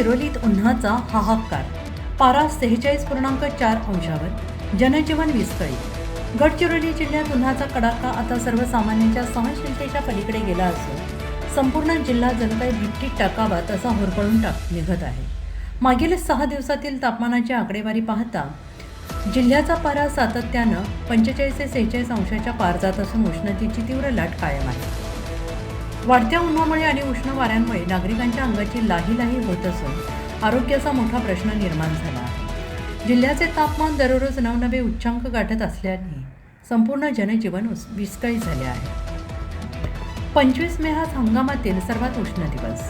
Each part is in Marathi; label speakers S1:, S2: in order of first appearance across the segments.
S1: गडचिरोलीत उन्हाचा हाहाकार, पारा 46.4 अंशावर, जनजीवन विस्कळीत. गडचिरोली जिल्ह्यात उन्हाचा कडाका आता सर्वसामान्यांच्या सहनशीलतेच्या पलीकडे गेला असून संपूर्ण जिल्हा जणू काही भिट्टीत टाकावा तसा होरपळून निघत आहे. मागील 6 दिवसातील तापमानाची आकडेवारी पाहता जिल्ह्याचा पारा सातत्यानं 45 ते 46 अंशाच्या पार जात असून उष्णतेची तीव्र लाट कायम आहे. वाढत्या उन्हामुळे आणि उष्ण वाऱ्यांमुळे नागरिकांच्या अंगाची लाही होत असून आरोग्याचा मोठा प्रश्न निर्माण झाला आहे. जिल्ह्याचे तापमान दररोज नवनवे उच्चांक गाठत असल्याने संपूर्ण जनजीवन विस्कळीत झाले आहे. 25 मे हा हंगामातील सर्वात उष्ण दिवस.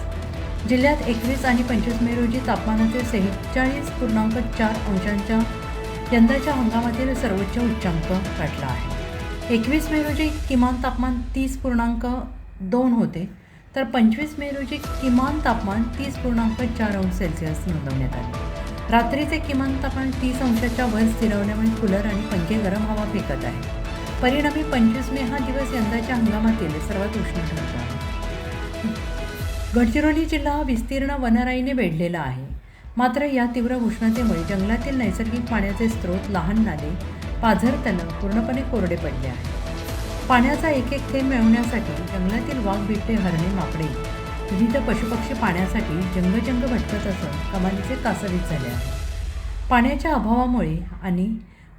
S1: जिल्ह्यात 21 आणि 25 मे रोजी तापमानाचे 46.4 अंशांच्या यंदाच्या हंगामातील सर्वोच्च उच्चांक गाठला आहे. 21 मे रोजी किमान तापमान 30.2 होते, तर 25 मे रोजी किमान तापमान 30.4 अंश सेल्सिअस नोंदवण्यात आले. रात्रीचे किमान तापमान 30 अंशाच्या वर स्थिरवल्यामुळे कूलर आणि पंखे गरम हवा फेकत आहे. परिणामी 25 मे हा दिवस यंदाच्या हंगामातील सर्वात उष्ण ठरतो आहे. गडचिरोली जिल्हा हा विस्तीर्ण वनराईने वेढलेला आहे. मात्र या तीव्र उष्णतेमुळे जंगलातील नैसर्गिक पाण्याचे स्रोत, लहान नाले, पाझर तलाव पूर्णपणे कोरडे पडले आहेत. पाण्याचा एक थेंब मिळवण्यासाठी जंगलातील वाघ, बिबटे, हरणे, माकडे, विविध पशुपक्षी पाण्यासाठी जंगजंग भटकत असून कमालीचे कासवीत झाले आहे. पाण्याच्या अभावामुळे आणि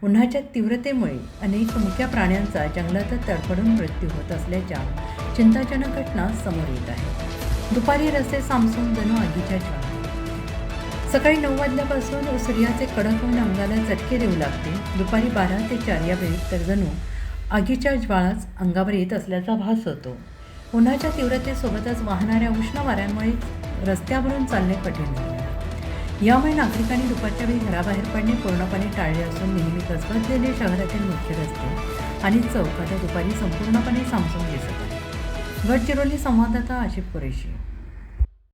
S1: उन्हाच्या तीव्रतेमुळे अनेक मुक्या प्राण्यांचा जंगलातच तडफडून मृत्यू होत असल्याच्या चिंताजनक घटना समोर येत आहेत. दुपारी रस्ते सामसून जणू आगीच्या ज्वाळा. सकाळी 9 वाजल्यापासून सूर्याचे कडक ऊन अंगाला चटके देऊ लागते. दुपारी 12 ते 4 या वेळेत तर जणू आगीच्या ज्वाळाच अंगावर येत असल्याचा भास होतो. उन्हाच्या तीव्रतेसोबतच वाहणाऱ्या उष्ण वाऱ्यांमुळे रस्त्यावरून चालणे कठीण झाले. यामुळे नागरिकांनी दुपारच्या वेळी घराबाहेर पडणे पूर्णपणे टाळले असून नेहमी गजबजलेले शहरातील मुख्य रस्ते आणि चौक आता दुपारी संपूर्णपणे सामसूम दिसत आहे. गडचिरोली संवाददाता आशिफ कुरेशी.